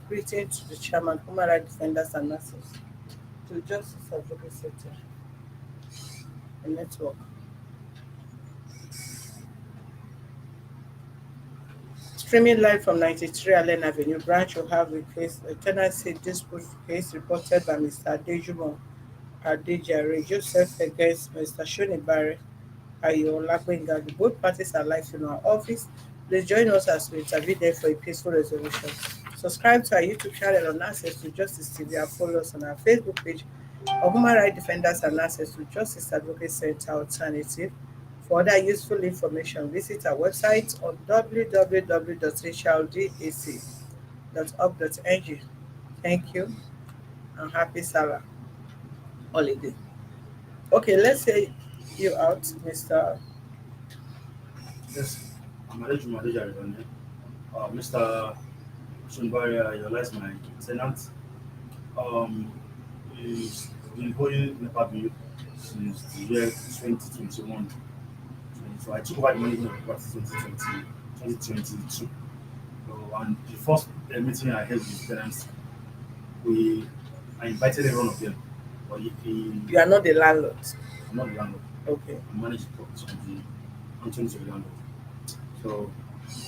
Greeting to the chairman, human rights defenders and nurses, to Justice Advocacy Center, the network. Streaming live from 93 Allen Avenue, branch will have a case, a tenancy dispute case reported by Mr. Adejumo Adejare Joseph against Mr. Shonibare Ayolagbenga. Both parties are live in our office. Please join us as we intervene there for a peaceful resolution. Subscribe to our YouTube channel on Access to Justice TV and follow us on our Facebook page of Human Rights Defenders and Access to Justice Advocacy Center Alternative. For other useful information, visit our website on www.hrdac.org.ng. Thank you and happy Salah holiday. Okay, let's say you out, Mr. Yes, I'm Alejo Madeja Rebane. Mr. Shonibare, you realize my tenant. Um, he's been holding Nepa bill since the year 2021. So I took over the management of the property 2022. So, and the first meeting I held with tenants, we I invited every one of them. But You are not the landlord. I'm not the landlord. Okay. I manage the property on the entrance of the landlord. So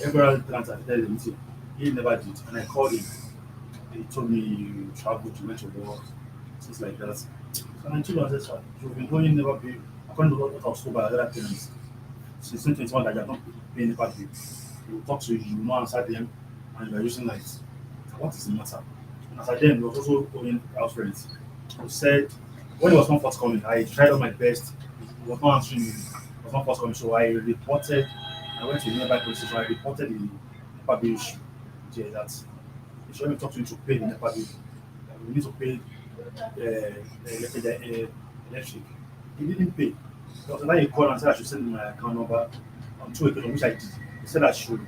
every other tenant I attended the meeting, he never did. And I called him. He told me you traveled, you went to work, things like that. So I told him, I said, "Sir, you've been going never pay, according to what I was told by other tenants, since 2021 that you are not paying never pay. You will talk to you, you will not answer them, and you are using light. So what is the matter?" And as I then was also owing house rent. He said, when he was not forthcoming, I tried all my best. He was not answering me. He was not forthcoming. So I went to the nearby police station. I reported the NEPA bill issue. Yeah, that they should let me talk to you to pay the NEPA bill. We need to pay electric. He didn't pay. So then he called and said I should send him my account number on 2 occasions, which I did. He said I should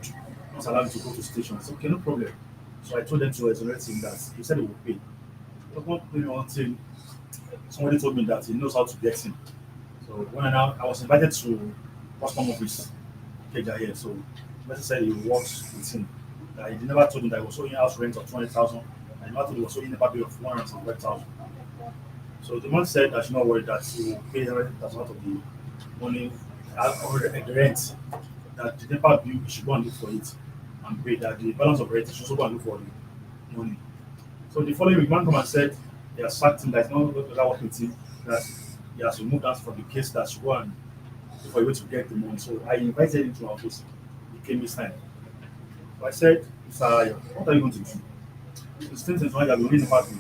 not allow me to go to station. I said, okay, no problem. So I told them to exonerate him that he said he would pay. He was not paying until somebody told me that he knows how to get him. So when I was invited to custom office, Keja here. So the person said he works with him. That he never told him that he was owing house rent of 20,000. And he never told him he was owing a bill of 175,000. So the man said I should not worry that he will pay 100,000 out of the money or the rent. That the NEPA bill he should go and look for it and pay that the balance of rent he should also go and look for the money. So the following week, man come and said he has sacked him, that is not going to work with him, that he has removed us from the case that should go and look for a way to get the money. So I invited him to our office. He came this time. So I said, Sir, what are you going to do? It's things that you have been reading about me.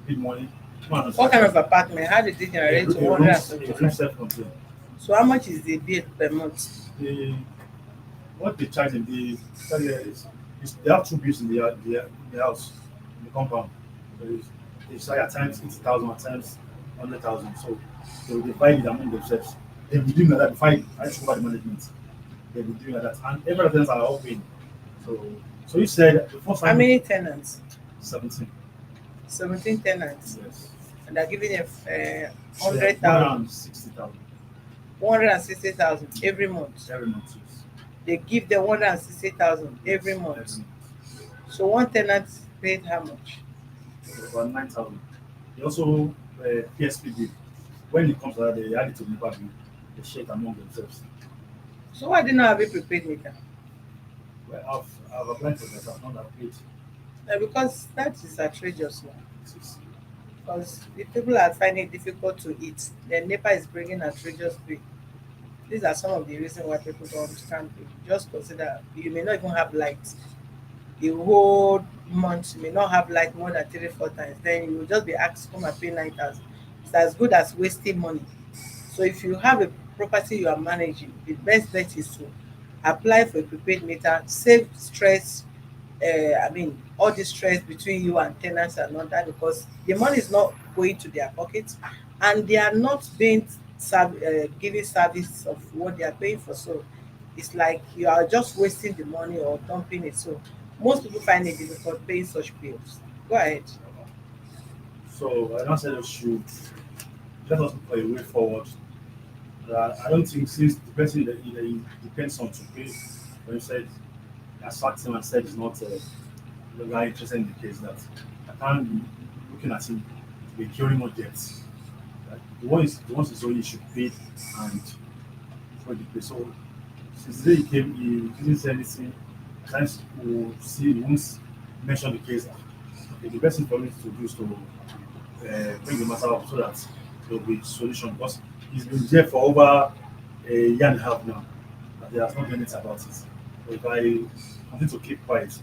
Need money. What kind of apartment? How did it generate to A room 175? self-contained. So how much is the bill per month? They, what they charge him, they have two bills in the house, in the compound. So they say at times 80,000, at times 100,000. So they will divide it among themselves. They will be doing like that before I took over the management. They will be doing like that. And every tenants are all paying. So you said the first How time many tenants? 17. 17 tenants. Yes. And they're giving a Yeah, 100,000, 160,000 160,000 every month. every month. Yes. They give them 160,000 every month. Every month. So one tenant paid how much? About 9,000. They also PSP bill. When it comes to that, they add it to NEPA bill. They share it among themselves. So why did not have a prepaid meter? Well, I've applied for that. I've not applied. Because that is outrageous now. It is. Because if people are finding it difficult to eat, then NEPA is bringing outrageous bill. These are some of the reasons why people don't understand it. Just consider you may not even have light. The whole month you may not have light more than 3 4 times. Then you will just be asked to come and pay 9,000. It's as good as wasting money. So if you have a property you are managing, the best bet is to apply for a prepaid meter, save stress. All the stress between you and tenants and all that, because the money is not going to their pockets and they are not being giving service of what they are paying for. So it's like you are just wasting the money or dumping it. So most people find it difficult paying such bills. Go ahead. So I now said we should let us look for a way forward. I don't think since the person that he depends on to pay, when he said I sacked him and said he's not the guy interested in the case that I can't be looking at him to be incurring more debts. Right? The ones he should pay and for the pay. So since the day he came, he didn't say anything. At times we'll see he won't mention the case. Okay, the best thing for me to do is to bring the matter up so that there will be solution because he's been there for over a year and a half now. And there has not been anything about it. So if I continue to keep quiet,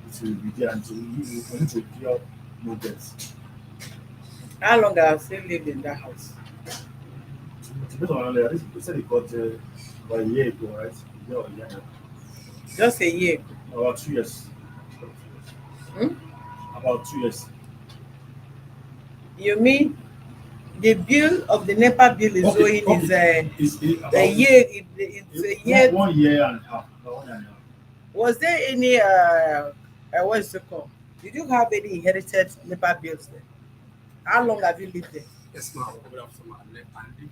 it will be there and we need to clear more debts. How long have you lived in that house? Based on earlier, they said he got about a year ago, right? A year or a year and a half. Just a year. About 2 years. Hmm? About 2 years. You mean the bill of the NEPA bill is Okay, owing is okay. It's a about year. It's a year. 1 year and a half. About 1 year and a half. Was there any what is it called? Did you have any inherited NEPA bills there? How long have you lived there? Yes, ma'am. Good afternoon. I live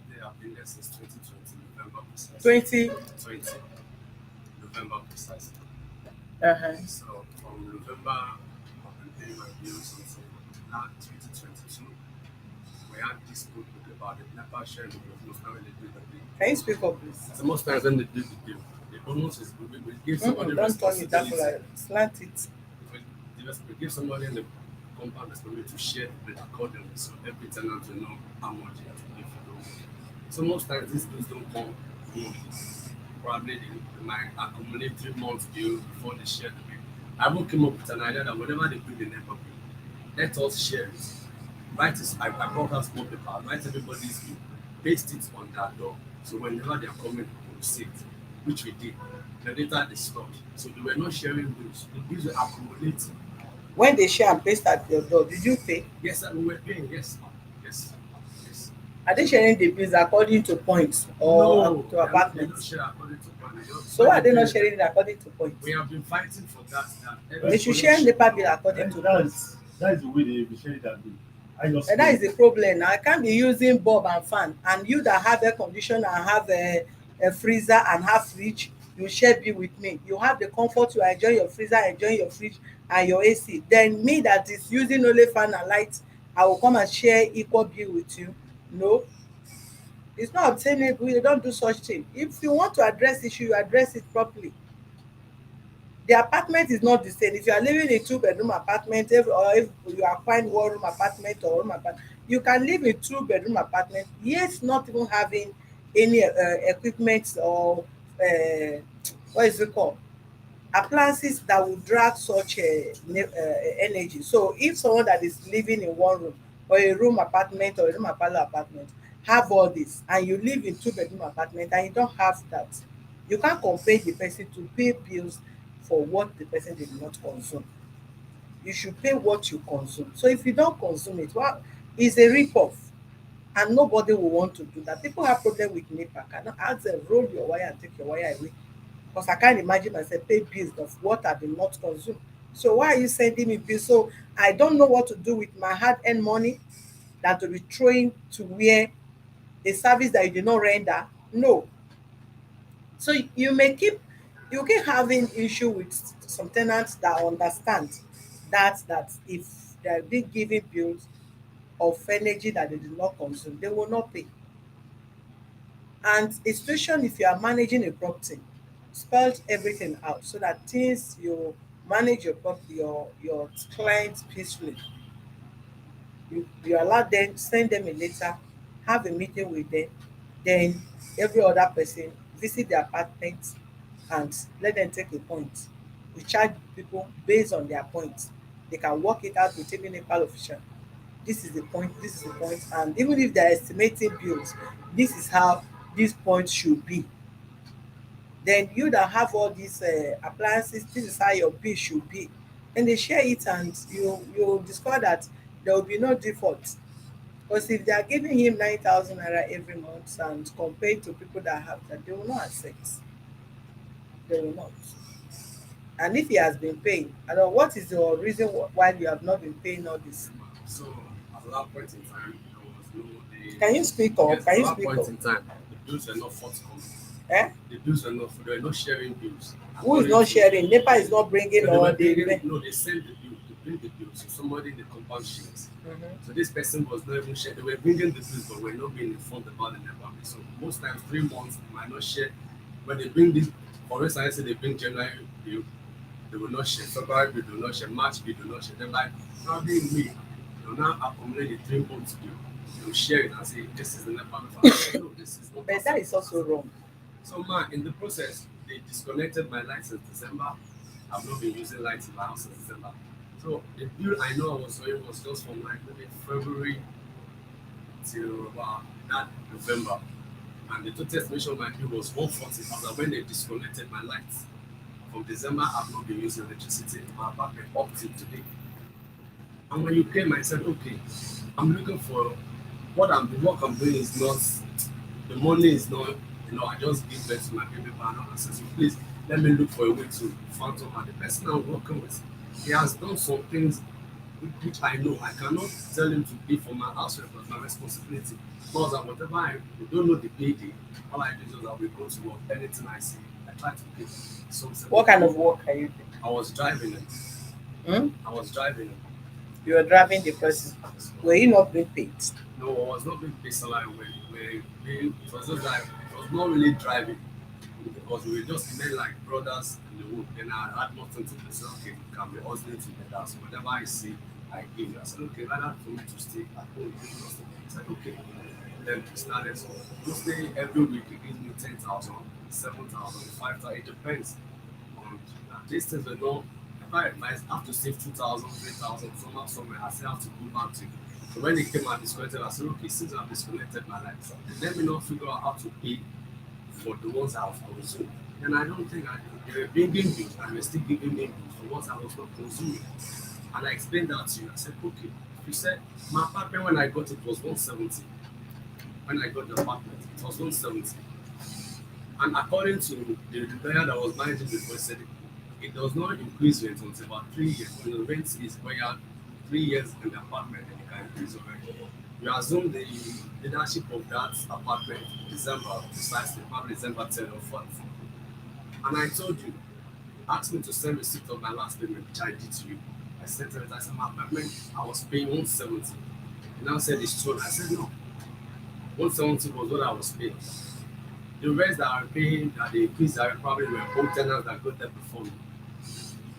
there. I've been there since 2020, November precisely. 20. 20, November precisely. Uh-huh. So from November, I've been paying my bills until now 2022. We had dispute about it. Nepa sharing the bill. Most times when they do the bill. Can you speak up, please? So most times when they do the bill, the bonus is we give somebody Don't turn it that responsibility. way. Slant it. We give somebody in the compound responsibility to share the bill accordingly, so every tenant will know how much they have to pay for the work. So most times these bills don't come monthly. Probably they might accumulate 3 months bill before they share the bill. I even came up with an idea that whenever they bring the NEPA bill, let us share it. Write it. I brought out small paper. Write everybody's bill. Paste it on that door. So whenever they are coming, we will see it, which we did. The data is stored. So we were not sharing bills. The bills were accumulating. When they share and paste at your door, did you pay? Yes, sir, we were paying. Yes, ma'am. Yes, yes. Are they sharing the bills according to points or No, to they don't apartments? share according to plan. So why are they not sharing it according to points? We have been fighting for that. They should share NEPA bill according to points. That is the way they be sharing that bill. I just And that is the problem. Now I can't be using bulb and fan, and you that have air conditioner and have a freezer and have fridge, you share bill with me. You have the comfort to enjoy your freezer, enjoy your fridge and your AC. Then me that is using only fan and light, I will come and share equal bill with you. No, it's not obtainable. You don't do such thing. If you want to address issue, you address it properly. The apartment is not the same. If you are living in two-bedroom apartment, or if you are acquiring one-room apartment or room apartment, you can live in two-bedroom apartment, yes, not even having any equipment or what is it called, appliances that will drag such energy. So if someone that is living in one room or a room apartment or a room apartment have all this, and you live in two-bedroom apartment and you don't have that, you can't compel the person to pay bills for what the person did not consume. You should pay what you consume. So if you don't consume it, well, it's a rip-off, and nobody will want to do that. People have problem with NEPA. Cannot ask them roll your wire and take your wire away, because I can't imagine myself pay bills of what I did not consume. So why are you sending me bills? So I don't know what to do with my hard-earned money than to be throwing to where a service that you did not render. No. So you keep having issue with some tenants that understand that if they are being given bills of energy that they did not consume, they will not pay. And especially if you are managing a property, spell everything out so that things you manage your property, your clients peacefully. You allow them, send them a letter, have a meeting with them, then every other person visit the apartment and let them take a point. We charge people based on their points. They can work it out with even a pal official. This is the point, this is the point, and even if they're estimating bills, this is how these points should be. Then you that have all these appliances, this is how your bill should be. And they share it, and you discover that there will be no default. Because if they are giving him 9,000 naira every month and compared to people that have that, they will not accept. They will not. And if he has been paying, I don't know what is your reason why you have not been paying all this. So at that point in time, there was no Can you speak up? yes, Can at you that speak point up? in time, the bills were not forthcoming. Eh? The bills were not, they were not sharing bills. Who is not sharing? NEPA is not bringing So they or were the bringing, no, they sent the bill, to bring the bill. So somebody in the compound shares. So this person was not even sharing. They were bringing the bills, but were not being informed about the NEPA bill. So most times, 3 months, they might not share. When they bring this, for instance, I say they bring January bill, they will not share. February bill, they will not share. March bill, they will not share. They're like, probably me. They will now accumulate the 3 months bill. They will share it and say, this is the NEPA bill. I said, no, this is not. But that is also wrong. So, man, in the process, they disconnected my light since December. I've not been using lights in my house since December. So, the bill I know I was owing was just from like maybe February till about that November. And the total estimation of my bill was 140. After when they disconnected my lights. From December, I've not been using electricity in my apartment up till today. And when you came, I said, okay, I'm looking for the work I'm doing is not, the money is not, I just give birth to my baby partner. I said, so please let me look for a way to phantom. And the person I'm working with, he has done some things which I know. I cannot tell him to pay for my house rent, but my responsibility. Because whatever we don't know the payday, all I do is that we go to work, anything I see, I try to pay. So What kind of work are you doing? I was driving it. I was driving it. You were driving the person. Were you not being paid? No, I was not being paid salary. It was just like, it was not really driving. Because we were just men like brothers in the wood. Then I had nothing to do. So, okay, we can be hustling together. So whatever I see, I give you. I said, okay, rather for me to stay at home, I said, okay. Then we started. So mostly every week he gives me 10,000, 7,000, 5,000. It depends on these things. You know, if I have to save 2,000, 3,000, somewhere, I still have to go back to. So when they came and disconnected, I said, okay, since I've disconnected my life, so let me not figure out how to pay for the ones I've consumed. And I don't think they were bringing bills and we're still giving me bills for what I was not consuming. And I explained that to you. I said, okay, you said my apartment when I got it was 170. When I got the apartment, it was 170. And according to the lawyer that was managing before, he said it does not increase rent until about 3 years. When the rent is where you have 3 years in the apartment, then you can increase the rent. You assume the leadership of that apartment December, precisely, probably December 10 or 4th. And I told you, asked me to send receipt of my last payment, which I did to you. I sent it, I said my apartment, I was paying 170. He now said it's true. I said no. 170 was what I was paying. The rest that I'm paying, that they increased, I probably were home tenants that got there before me.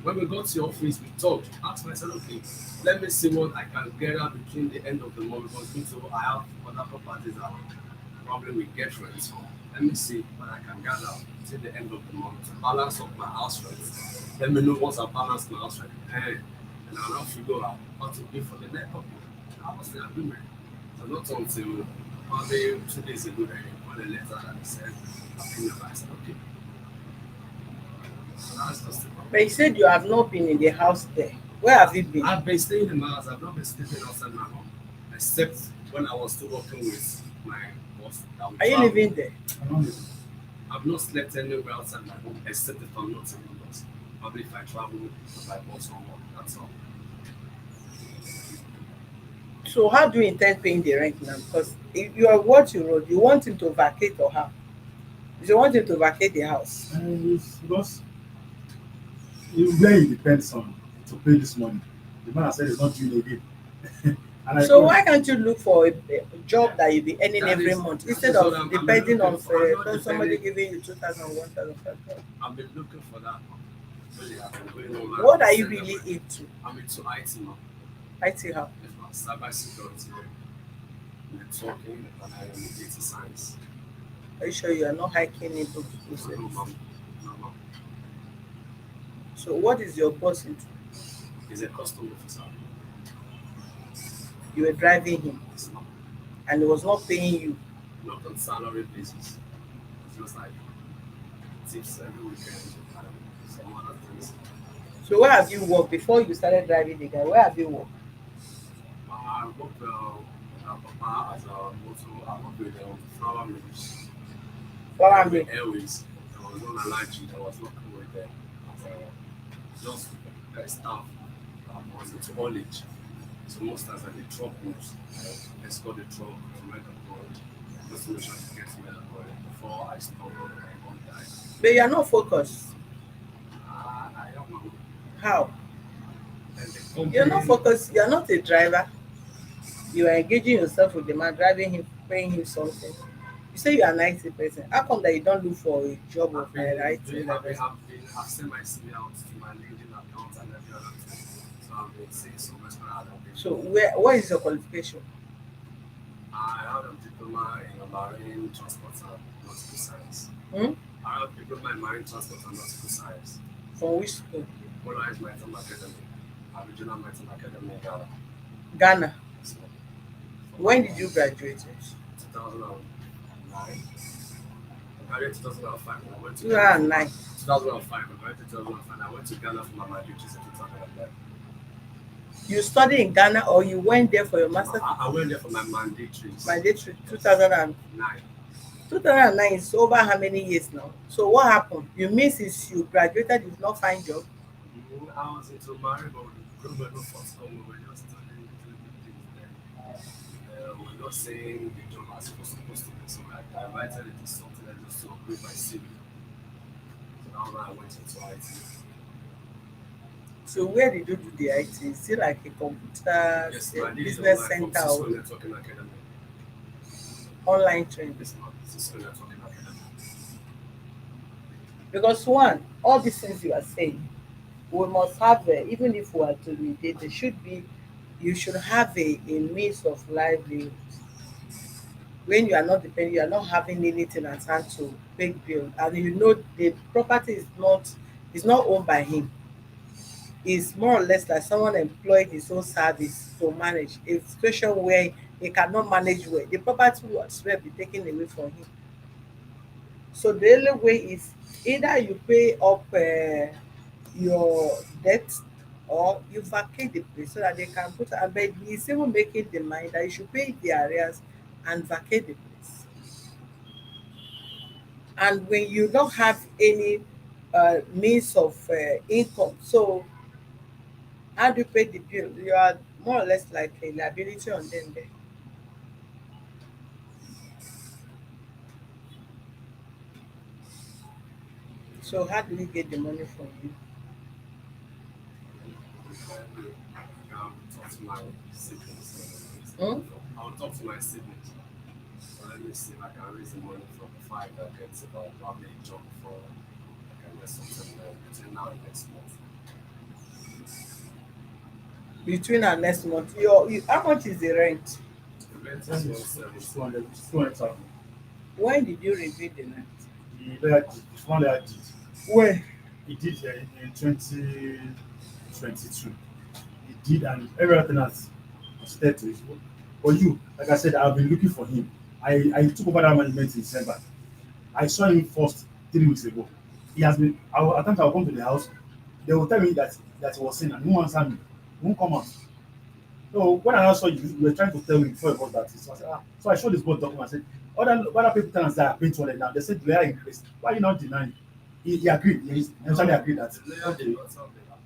When we got to your office, we talked. Asked me, I said, okay, let me see what I can get out between the end of the month because I have other properties that probably will get rent. So let me see what I can gather till the end of the month to balance up my house rent. Let me know once I balance my house rent. And I'll now figure out how to pay for the net bill. That was the agreement. So not until probably 2 days ago that he got a letter that he said, I said, okay. So that's just the problem. But you said you have not been in the house there. Where have you been? I've been staying in my house. I've not been sleeping outside my home, except when I was still working with my boss. Are you living there? I've not slept anywhere outside my home, except if I'm not in the bus. Probably if I travel by bus or work. That's all. So how do you intend paying the rent now? Because if you are what you wrote, you want him to vacate or how? You want him to vacate the house. Because where it depends on to pay this money. The man has said he's not doing again. And So why can't you look for a job that you'll be earning That every is- month that instead is of what I'm depending on looking for. I'm not somebody depending- giving you 2,000, 1,500? I've been looking for that. Really, I've been going on. What are you really into? I'm into IT now. IT how? It's my cyber security, networking, and I am in data science. Are you sure you are not hiking into No, process? ma'am. No, ma'am. So what is your boss into? He's a custom officer. You were driving him It's and he was not paying you. not on salary basis. It's just like tips every weekend and some other things. So where have you worked before you started driving the guy? Where have you worked? I worked with Papa as a motor. I worked with flower mills. Flower mill. Airways. There was one allergy that was working with them as a just staff that was into haulage. So most times at the truck moves, I escort the truck from where I'm going, just to make sure to get to where I'm going before I stop on that. But you are not focused. How? And the You're not company, focused, you're not a driver, you are engaging yourself with the man, driving him, paying him something. You say you are an IT person. How come that you don't look for a job of IT like that? I've sent my CV out to my LinkedIn account and every other thing. So I've been seeing some restaurant I've been So where what is your qualification? I have a diploma in marine transport and nautical science. Hmm? I have a diploma in marine transport and nautical science. From which school? Polarized Maritime Academy, Original Maritime Academy in Ghana. Ghana. So, from When did you graduate? 2009, I graduated 2005 and I went to Ghana for my 2009. 2005. I graduated 2005 I went to Ghana for my matrix in 2009. You studied in Ghana or you went there for your master's? I went there for my mandatories. Mandatory 2009. 2009 is over how many years now? So what happened? You mean since you graduated, you did not find job? I was into marriage, but we couldn't no first come. We were just doing little things there. We're not saying the job as it was supposed to be. So I invited it to something that just to upgrade my CV. So now I went into IT. So where did you do the IT? Is it like a computer Yes, I did it business online from center Cisco or Networking Academy. online training? This month, Cisco Networking Academy. Because one, all these things you are saying, we must have even if we are to read it, there should be you should have a means of livelihood. When you are not dependent, you are not having anything at hand to pay bill, and you know the property is not owned by him. It's more or less like someone employed his own service to manage a situation where he cannot manage well. The property was well be taken away from him. So the only way is either you pay up your debt or you vacate the place so that they can put and but he's even making the mind that you should pay the arrears and vacate the place. And when you don't have any means of income, so how do you pay the bill? You are more or less like a liability on them there. So how do we get the money from you? I'll talk to my siblings. Hmm? I'll talk to my siblings. So let me see if I can raise the money from before I can get probably a job before I can get something between now and next month. Between our next month, how much is the rent? The rent is Then it's 170. 200,000. When did you review the rent? The lawyer did, the one lawyer did. When? He did in 2022. He did, and everything has stayed to his work. For you, like I said, I've been looking for him. I took over that management in December. I saw him first 3 weeks ago. He has been, at times I'll come to the house, they will tell me that he was in and he won't answer me. He won't come out. So when I now saw you, you were trying to tell me before about that. So I said, So I showed this board document. I said, other people tell us that are paying 200 now. They said the layer increased. Why are you not denying? He agreed. He eventually agreed that. The lawyer did Okay. not tell me that.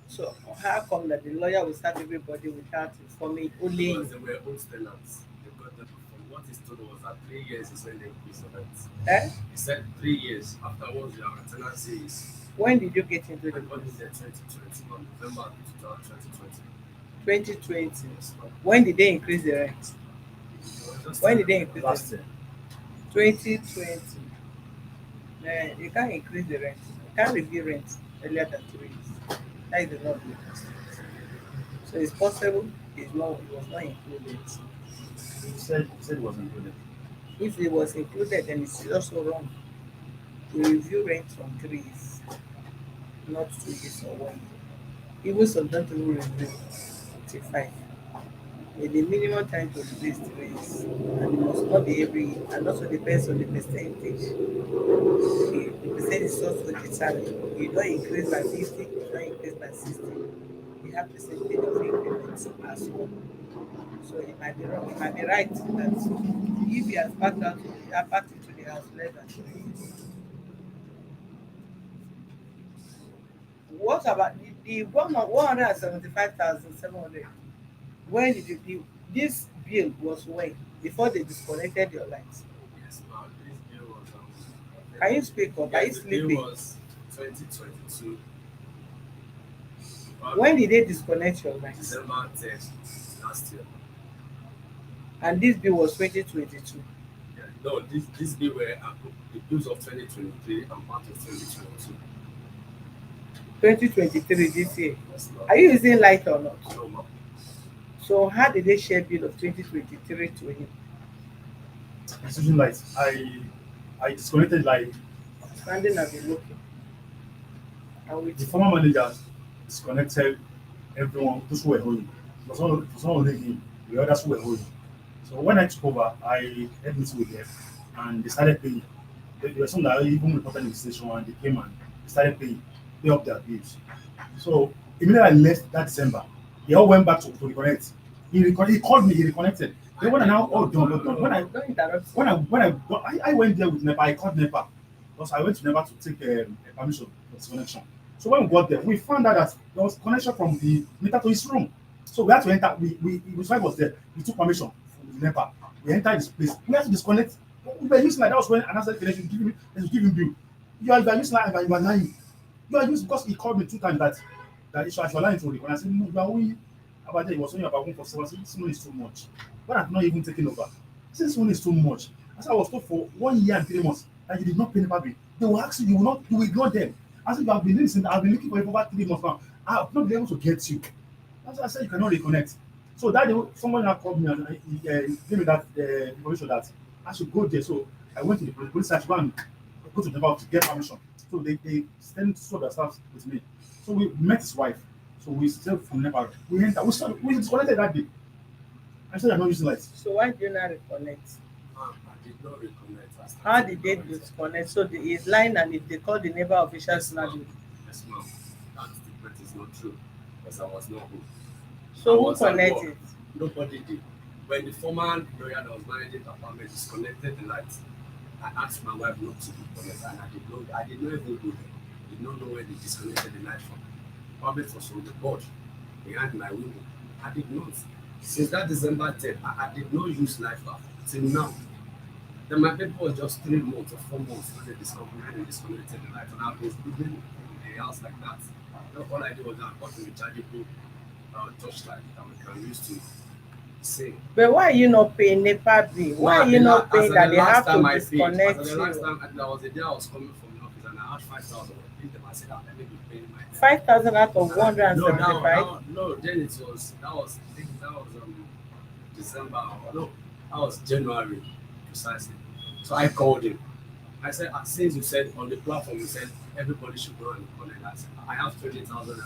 So how come that the lawyer will start everybody without informing only Because you? they were old tenants. They got them from what he told was that 3 years is when they increase the rent. Eh? He said 3 years afterwards your tenancy is When did you get into I the got in place? there 2020 on November 2020. 2020. Yes, ma'am. When did they increase the rent? It was just When did they increase the Last rent? year. 2020. You can't increase the rent. You can't review rent earlier than 2 years. That is the law of the country. So it's possible it was not included. He said it was included. If it was included, then it's also wrong. We review rent from 3 years, not 2 years or 1 year. Even sometimes we review till 5. The minimum time to review is 3 years, and it must not be every year, and also depends on the percentage. The percentage is also determined. You don't increase by 50, you don't increase by 60. You have percentage of increments as well. So it might be wrong. It might be right that if he has packed into the house less than 3 years. What about the 175,700? When did this bill was when? Before they disconnected your lights. yes, ma'am. This bill was Can you speak up? Are you yes, the bill sleeping? was 2022 When Probably did they disconnect your line? December 3rd last year. And this bill was 2022. Yeah. No, this bill were the bills of 2023 and part of 2022. 2023 this year. Yes, no. Are you using light or not? No, ma'am. So how did they share bill of 2023 to him? It's using lights. I disconnected like Standing and be looking. And the with former manager disconnected everyone, those who were holding. For some only him, the others who were holding. So when I took over, I had meeting with them and they started paying. There were some that even reported in the station and they came and they started paying, pay up their bills. So immediately I left that December, they all went back to reconnect. He called me, he reconnected. Then when I now all done, all done. don't interrupt. When I went there with Nepa, I called Nepa because I went to Nepa to take a permission for disconnection. So when we got there, we found out that there was connection from the meter to his room. So we had to enter. His wife was there. We took permission from the Nepa. We entered this place. We had to disconnect. We were using like that was when another connection give him bill. You are using like you are lying. You are using because he called me 2 times that issue actually lying to the I said no, you are only about there. He was only about 147. I said this money is too much. But I'm not even taking over. Since money is too much. I said I was told for 1 year and 3 months that you did not pay Nepa bill. They will ask you, you will ignore them. I said, you have been listening, I've been looking for you for over 3 months now. I have not been able to get you. That's why I said you cannot reconnect. So that day, someone now called me and he gave me that information that I should go there. So I went to the police station and go to the bank to get permission. So they sent two of their staff with me. So we met his wife. So we still from Nepal. We disconnected that day. I said I'm not using lights. So why do you not reconnect? I did not reconnect. How did they disconnect? So his line and if they call the neighbor officials Yes, now. ma'am. Yes, ma'am. That statement is not true because I was not home. I So who was at work. connected? Nobody did. When the former lawyer that was managing the apartment disconnected the lights, I asked my wife not to disconnect, and I did not even go there. I did not know where they disconnected the light from. Probably it was from the board behind my window. I did not. Since that December 10th, I did not use light bulb till now. Then my paper was just 3 months or 4 months when they disconnected the light, and I was living in the house like that. Then all I did was I bought a rechargeable torchlight that we can use to see. But why are you not paying NEPA bill? Why are you not paying that they have to disconnect As the last you? time, there was a day I was coming from the office and I had 5,000. I paid them. I said, let me be paying my 5,000 out of 175? No, then I think that was December, no, that was January, precisely. So I called him. I said, since you said on the platform, you said everybody should go and connect. I said, I have 20,000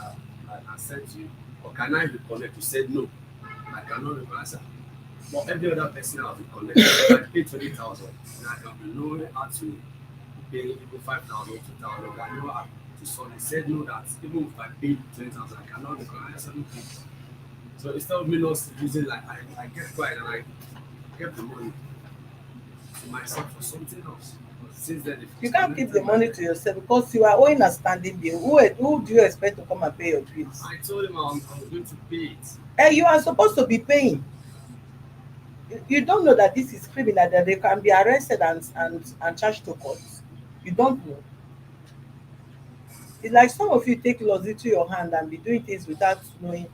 I sent you, or can I reconnect? You said no, I cannot reconnect. I said, but every other person I have reconnected, if I pay 20,000, then I can be knowing how to pay even 5,000, 2,000. I know how to solve. He said no, that even if I pay 20,000, I cannot reconnect. I said, okay. So instead of me not using, like, I get quiet and I get the money to myself for something else. But since then, if You can't keep the money to yourself because you are owing a standing bill. Who do you expect to come and pay your bills? I told him I'm going to pay it. And you are supposed to be paying. You don't know that this is criminal, that they can be arrested and charged to court. You don't know. It's like some of you take laws into your hand and be doing things without knowing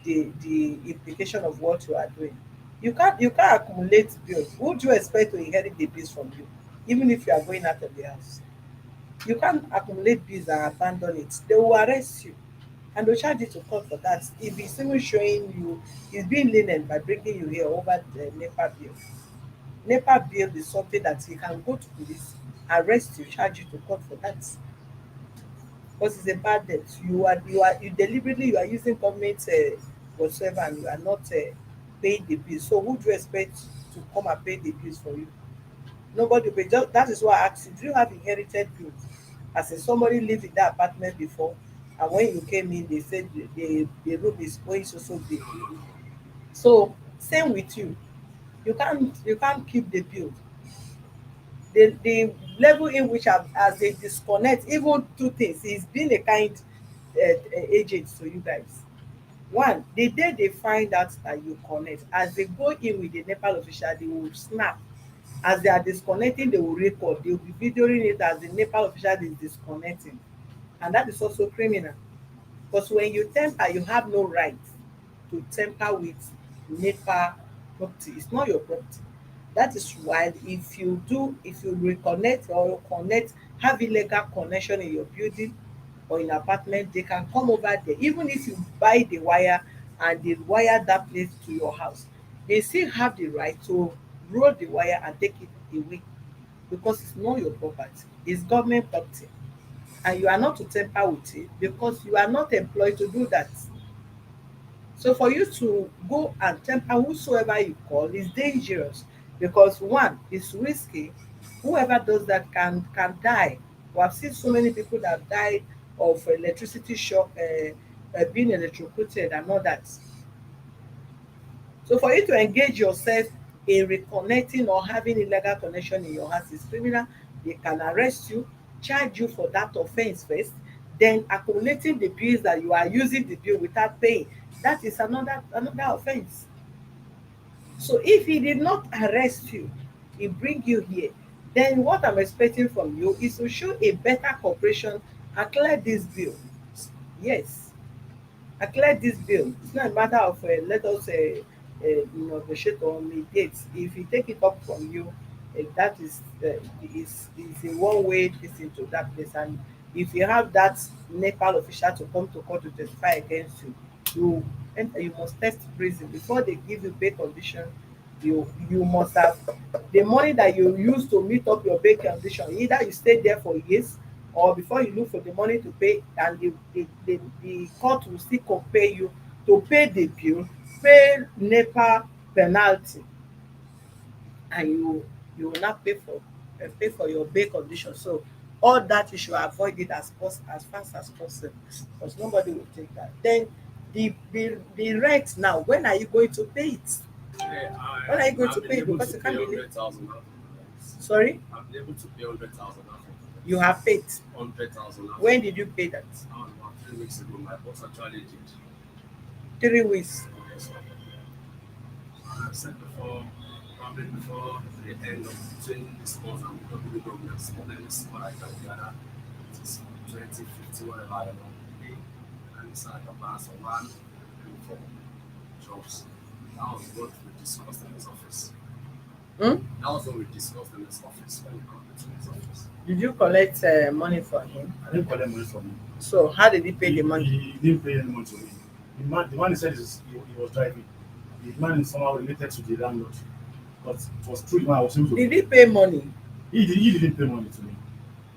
the implication of what you are doing. You can't accumulate bills. Who do you expect to inherit the bills from you, even if you are going out of the house? You can't accumulate bills and abandon it. They will arrest you and they'll charge you to court for that. If it's even showing you, it's being lenient by bringing you here over the NEPA bill. NEPA bill is something that you can go to police, arrest you, charge you to court for that. Because it's a bad debt. You deliberately you are using government whatsoever and you are not paying the bills. So who do you expect to come and pay the bills for you? Nobody will pay. That is why I asked you, do you have inherited bills? As in somebody lived in that apartment before and when you came in they said the room is going so big. No, no, no. So same with you. You can't keep the bill. The level in which as they disconnect even two things is being a kind agent to you guys. One, the day they find out that you connect, as they go in with the Nepal official, they will snap. As they are disconnecting, they will record. They will be videoing it as the Nepal official is disconnecting. And that is also criminal. Because when you temper, you have no right to temper with Nepa property. It's not your property. That is why if you reconnect or connect, have illegal connection in your building or in apartment, they can come over there. Even if you buy the wire and they wire that place to your house, they still have the right to roll the wire and take it away because it's not your property. It's government property and you are not to tamper with it because you are not employed to do that. So for you to go and tamper whosoever you call is dangerous because one, it's risky. Whoever does that can die. We have seen so many people that have died of electricity shock, being electrocuted and all that. So for you to engage yourself in reconnecting or having illegal connection in your house is criminal. They can arrest you, charge you for that offense first, then accumulating the bills that you are using the bill without paying. That is another offense. So if he did not arrest you, he bring you here, then what I'm expecting from you is to show a better cooperation and clear this bill. Yes. Clear this bill. It's not a matter of let us negotiate on a date. If you take it up from you, that is a one way this into that place. And if you have that Nepal official to come to court to testify against you, you must test prison before they give you bail condition. You must have the money that you use to meet up your bail condition. Either you stay there for years or before you look for the money to pay and the court will still compel you to pay the bill, pay NEPA penalty, and you will not pay for your bail condition. So all that you should avoid it as fast as possible because nobody will take that. Then the rent now, when are you going to pay it? Yeah, When are you going to I've been pay it? able Because to you pay can't really. 100,000 out of the Sorry, I've been able to pay 100,000 out of the you have paid. 100,000 out. When did you pay that? About 3 weeks ago, my boss actually did. 3 weeks. Yes, sir. I said before, probably before the end of between this month and probably the government, let me see what I can gather. It is 20, 50, whatever I want to pay. And it's like a balance of 1 and 4 jobs. That was what we discussed in his office. Hmm? That was what we discussed in his office when we come to his office. Did you collect money from him? I didn't collect money from him. So how did he pay He, the money? he didn't pay any money to me. The man he said he was driving. The man is somehow related to the landlord. But it was true the man I was able to Did pay. he pay money? He didn't pay money to me.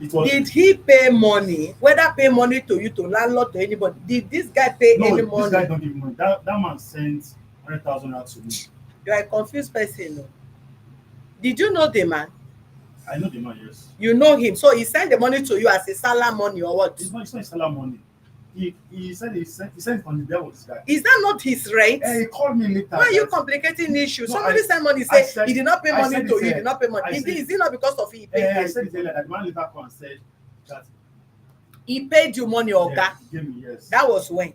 It was Did he pay money? Whether pay money to you, to landlord, to anybody? Did this guy pay no, any this money? guy don't give money. That man sent 100,000 out to me. You are a confused person. No? Did you know the man? I know the man, yes. You know him. So he sent the money to you as a salary money or what? It's not his salary money. He said he sent it on the bill of this guy. Is that not his rent? He called me later. Why are you that- complicating issues? No, Somebody I- sent money, I say said- he did not pay I money said to it, you, he did not pay money. I said- Is it not because of he I paid said it you? earlier that the man later called and said that He paid you money, Oga. he gave me, yes. That was when?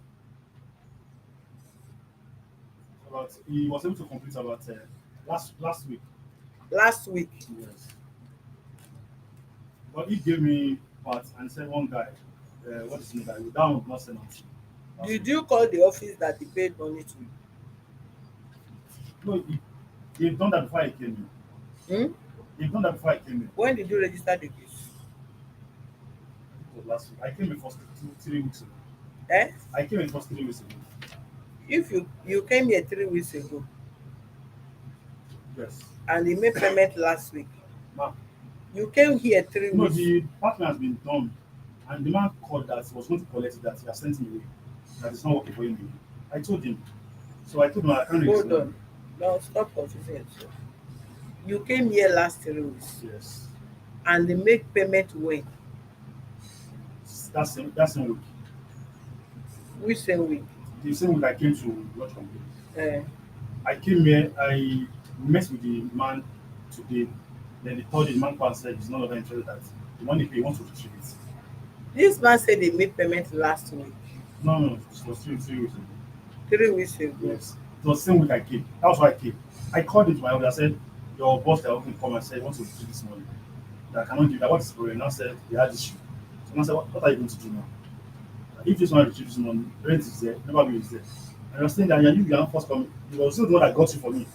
About he was able to complete about last week. Last week. Yes. But he gave me part and said one guy, what is his name? That was not sent out. Did you call the office that he paid money to you? No, he done that before I came in. Hmm? He done that before I came in. When did you register the case? It was last week. I came in first 3 weeks ago. Eh? I came in first 3 weeks ago. If you came here 3 weeks ago Yes. and he made payment last week, Ma, you came here 3 no, weeks. the partner has been done, and the man called that he was going to collect it, that he has sent me away, that it's not working for him again. I told him. So I told him I can't release Hold on. No, stop confusing yourself. You came here last 3 weeks Yes. and they make payment when? That's same week. Which same week? The same week I came to watch complaint. Uh, I came here, I met with the man today. Then the third day, the man called and said he's no longer interested, that the money he wants to retrieve it. this man said they made payment last week, No, it was 3 weeks ago. 3 weeks ago. Yes. It was the same week I came. That was why I came. I called into my office. I said, your boss that will come and say, want to retrieve this money. That I cannot give that. What is the problem? Now said they had issue. So I said, what are you going to do now? If this one retrieves money, rent is there, never be is there. And I was saying that you are first coming. It was still the one that got you for me.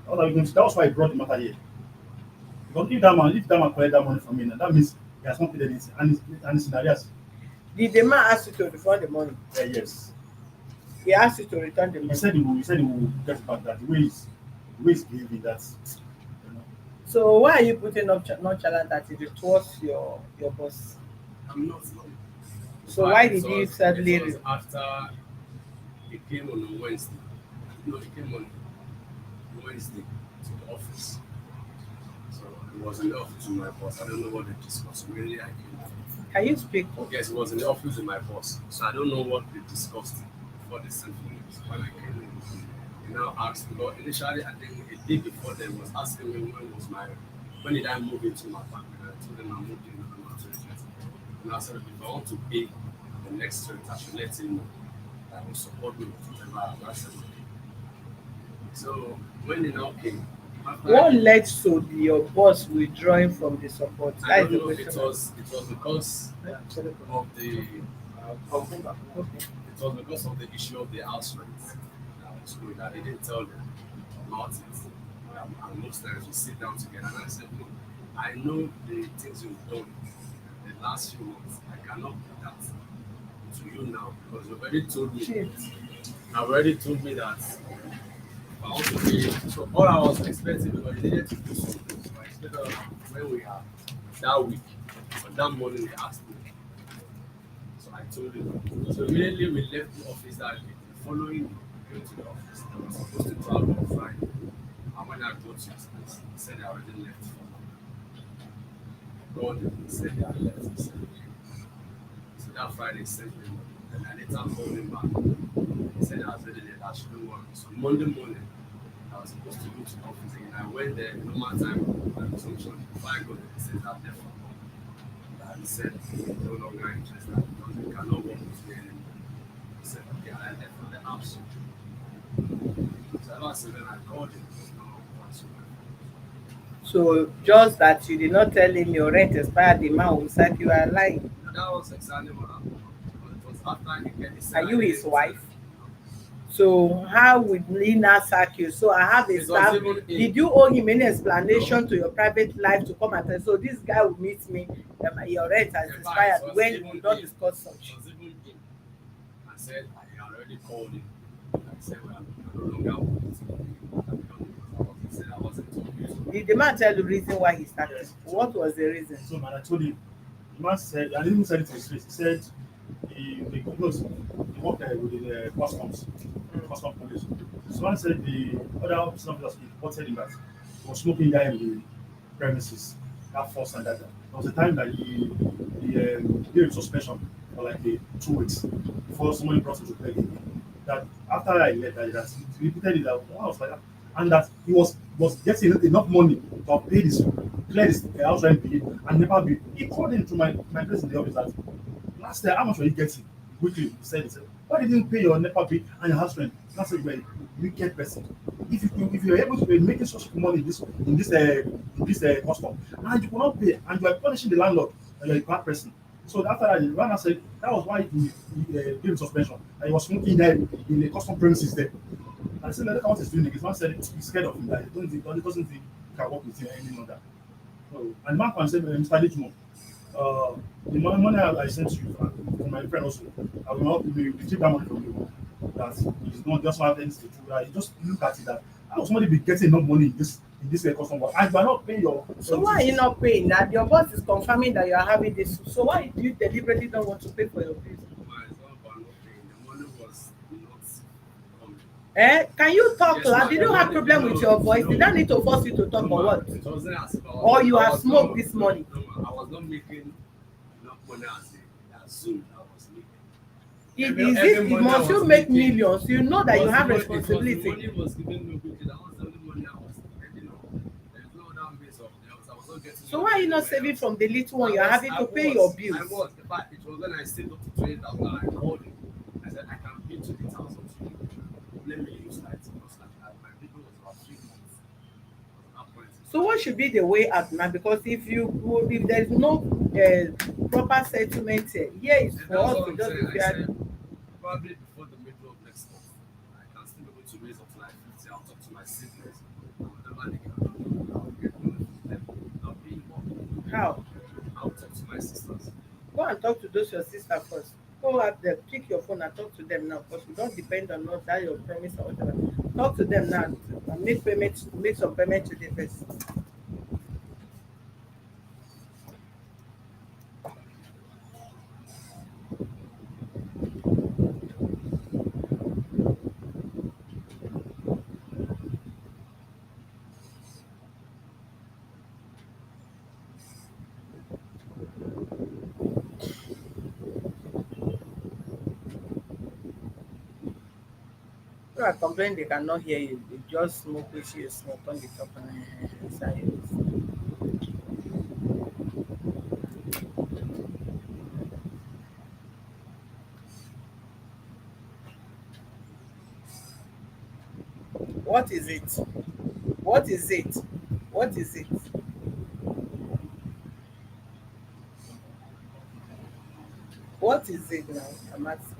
That was why I brought the matter here. Because if that man collect that money from me, now, that means he has not paid anything, and it's in arrears. Did the man ask you to refund the money? Yes. He asked you to return the He money. said he will get it back. That the way he's behaving, that's you know. So why are you putting up nonchalant attitude towards your boss? I'm not long. So why It did you was, suddenly it was after he came on a Wednesday. No, he came on Wednesday to the office. So it was in the office with my boss. I don't know what they discussed. Really, I came. can you speak? Yes, it was in the office with my boss. So I don't know what they discussed before they sent me. So when I came in, he now asked, but initially I think a day before they was asking me when did I move into my apartment. I told them I moved in November 2020. And I said, if I want to pay the next rent, I should let him know that will support me with whatever I said. Okay. So when they now came, after What led to your boss withdrawing from the support? I That is don't the know if question. it was because of the Okay. it was because of the issue of the house rent that was going. I didn't tell them about it. And most times we sit down together and I said, look, I know the things you've done the last few months. I cannot do that to you now because you already told me. Shit. I've already told me that I want to pay. So all I was expecting because they needed to do something. So I expected when we are that week, but that morning they asked me. So I told him. So immediately we left the office that day. The following day, we went to the office. I was supposed to travel on Friday. And when I got to his place, he said I already left for God. He said they had left. He said, okay. So that Friday he sent me money. And I later called him back. He said I was ready there. I shouldn't worry. So Monday morning, I was supposed to go to the office again. I went there, normal time, and consumption. Before I got there, he said that left for God. And he said he's no longer interested because he cannot work with me anymore. He said, okay, I left for the house. So ever since then, I called him. No answer. So just that you did not tell him your rent expired, the man will sack you are lying. That was exactly what happened. But it was after he get his Are you his salary. wife? So how would he not sack you? So I have a It was staff. even Did you owe him any explanation to your private life to come and tell? So this guy will meet me. Your rent has In fact, expired it was when even we don't him. discuss It such. was even him. I said I already called him. I said well, I no longer want to because he said I wasn't talking to him. Did the man tell the reason why he started? Yes. What was the reason? So man, I told him. The man said, I didn't even say it to his face. He said he knows he worked with the custom police. So man said the other officers reported him that he was smoking there in the premises that first and that. There was a time that he gave suspension for like 2 weeks before somebody brought him to beg again. That after I left, that he repeated it that one was like that, and that he was getting enough money to pay this clear his house rent bill and never bill. He called into my place in the office that last year how much were you getting weekly? He said, why didn't you pay your NEPA bill and your house rent? That's a very wicked person. If you're able to be making such money in this custom and you cannot pay and you are punishing the landlord and you're a bad person. So after that, the runner said that was why he gave him suspension. And he was smoking there in the custom premises there. And I said, look what he's doing. His man said he's scared of him. That he doesn't think he can work with him any longer. So, and the man can say, Mr. Lichmo, the money I sent you from my friend also, I will not retrieve that money from you. That he's not just have anything to do. That he just look at it that how somebody be getting enough money in this custom work and you are not paying your. So why are you not paying? That your boss is confirming that you are having this. So why do you deliberately don't want to pay for your bills? Well, it's not about not paying. The money was not coming. Can you talk Yes, loud? ma'am. Did you have problem with your voice? Did I need to force you to talk No, or ma'am. what? It wasn't as if Or you I have was smoked not- this morning? No, ma'am. I was not making enough money as soon I was making. Must you make millions? You know that you have The responsibility. money was given me quickly. That was the only money I was getting on. There's no other means of else. I was not getting. So why are you not saving from the little one you are having to pay your I bills? was. In fact, it was when I saved up to 20,000. I called him. I said I can pay 20,000 to you. Let me use that because my people was about 3 months. At that point. So what should be the way out now? Because if there's no proper settlement here. Here is And for that's us what to I'm just saying. be I said fearing. probably before the middle of next month, I can still be able to raise up to like 50. I'll talk to my siblings. And whatever they can do, I'll get money from them. I'll pay you more. How? I'll talk to my sisters. Go and talk to those your sister first. Go at them, pick your phone and talk to them now, because we don't depend on us, that your promise or whatever. Talk to them now and make payment, make some payment today first. You are complaining they cannot hear you. They just smoke with you, smoke on the top and silence. What is it? What is it? What is it? What is it now? I'm asking.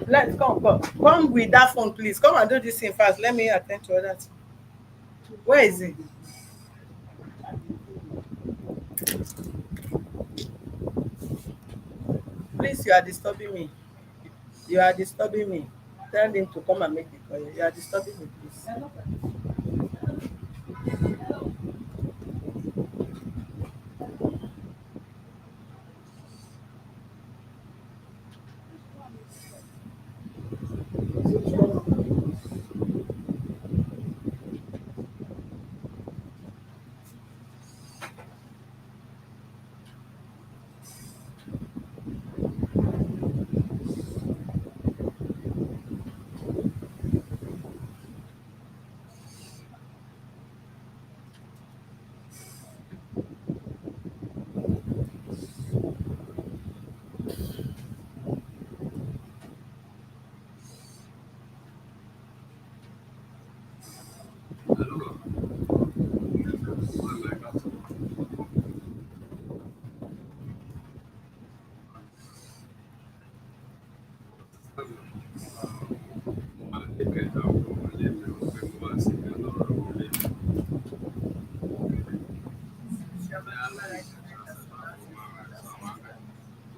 Let's come with that phone, please. Come and do this thing fast. Let me attend to other thing. Where is it? Please, you are disturbing me. You are disturbing me. Tell him to come and make the call. You are disturbing me, please. I don't know. I'm like that.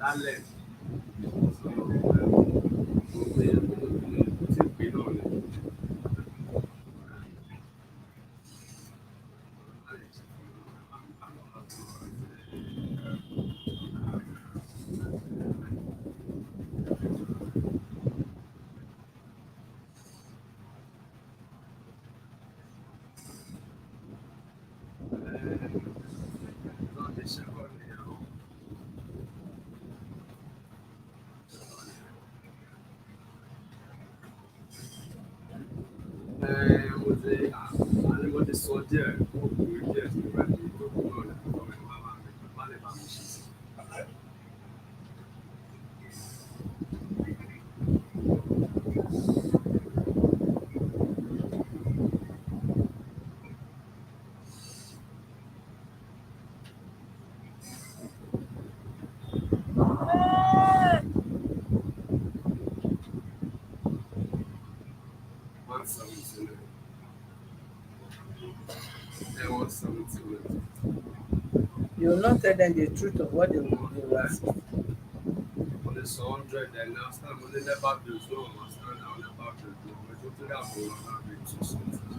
Lálẹ́ so mo pe mo ti pè náà ni. Náà lè ṣe kọ́ nìyẹn o. Mo ti àní mo ti sọ díẹ̀ fún ọkùnrin díẹ̀ tí mo bá ní tó kú náà ní ọ̀rọ̀ mi bá lè bá mi ṣe sí. One seventeen one seventeen. You will not tell them the truth of what they will ask. Mo lè sọ 100 ẹ̀ ní understand mo lè nepa bills náà understand àwọn nepa bills náà mo tó tó dàbò wọn náà bí 2 something.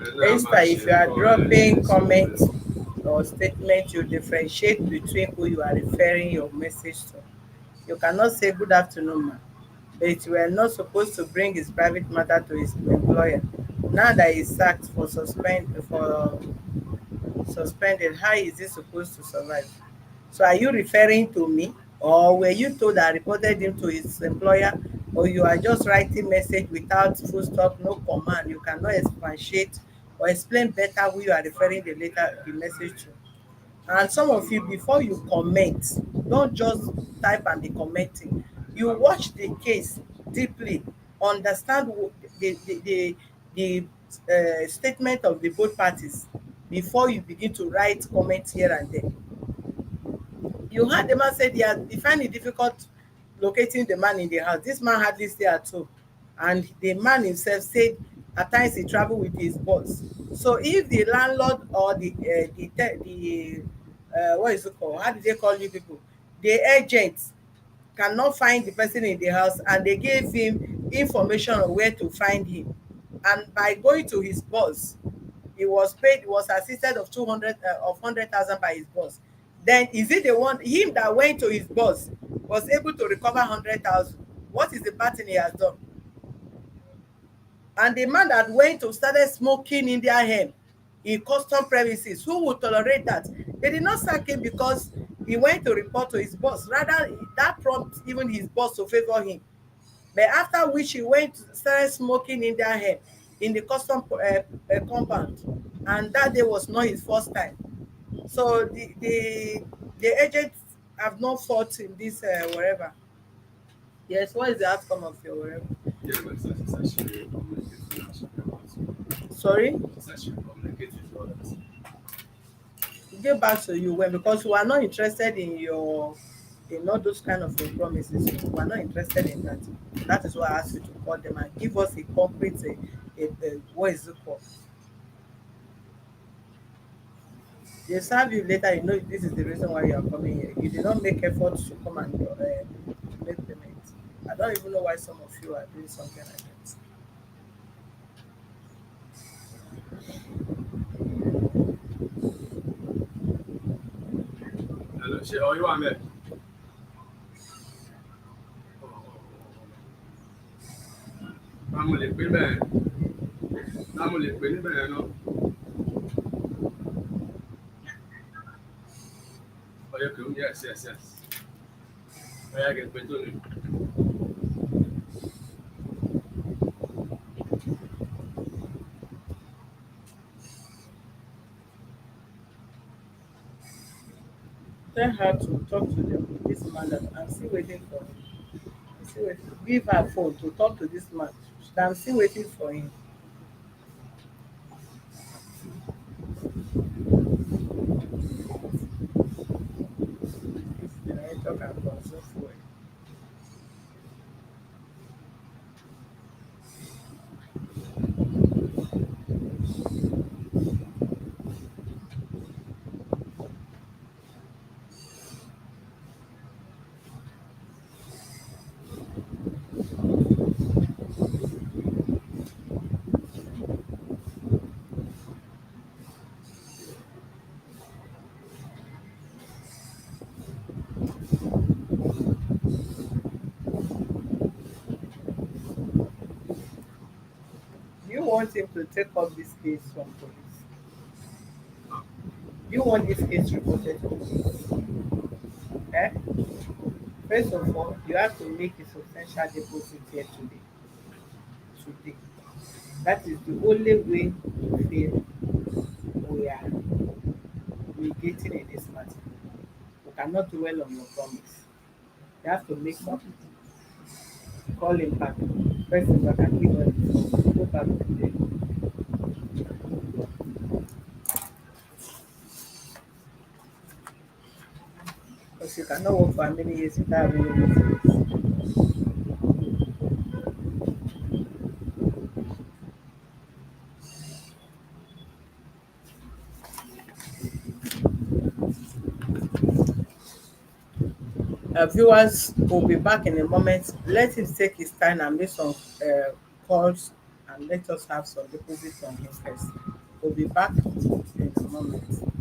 Esther, if you are dropping comments or statement, you differentiate between who you are referring your message to. You cannot say good afternoon, ma, but you are not supposed to bring his private matter to his employer. Now that he's sacked for suspended, how is he supposed to survive? So are you referring to me, or were you told I reported him to his employer, or you are just writing message without full stop, no command? You cannot expatiate or explain better who you are referring the message to. And some of you, before you comment, don't just type and be commenting. You watch the case deeply, understand the statement of the both parties before you begin to write comments here and there. You heard the man said he find it difficult locating the man in the house. This man hardly stay at home, and the man himself said at times he travel with his boss. So if the landlord or the what is it called, how did they call you people, the agent cannot find the person in the house, and they gave him information on where to find him, and by going to his boss, he was assisted of 200 of 100,000 by his boss. Then is it the one him that went to his boss was able to recover 100,000? What is the bad thing he has done? And the man that went to started smoking in their home in custom premises, who would tolerate that? They did not sack him because he went to report to his boss. Rather, that prompted even his boss to favor him. But after which he went to started smoking in their home in the custom compound, and that day was not his first time. So the agents have not fought in this wherever. Yes, what is the outcome of your wherever? Yeah, but it's actually communicating Sorry, It's actually communicating to others. get back to you when, because we are not interested in all those kind of promises. We are not interested in that. That is why I asked you to call them and give us a concrete what is it called. They serve you later, you know this is the reason why you are coming here. You did not make efforts to come and make payment. I don't even know why some of you are doing something like that. Hello, ṣé ọyọ́ wà mẹ́? Báwo lè pé bẹ́ẹ̀? Báwo lè pé níbẹ̀ yẹn náà? Ọyọ́ kìí ń yes, yes, yes. Ọyọ́ kìí pé tó ní. Tell her to talk to this man that I'm still waiting for him. I'm still waiting. Give her phone to talk to this man. That I'm still waiting for him. This generator can consume fuel. Do you want him to take up this case from police? Do you want this case reported to police? Eh? First of all, you have to make a substantial deposit here today. Today. That is the only way we feel we are getting in this matter. We cannot dwell on your promise. You have to make something. Call him back. First of all, can give us the phone. Go back to them. Because you cannot work for many years without having any. Viewers will be back in a moment. Let him take his time and make some calls, and let us have some deposits from him first. We'll be back in a moment.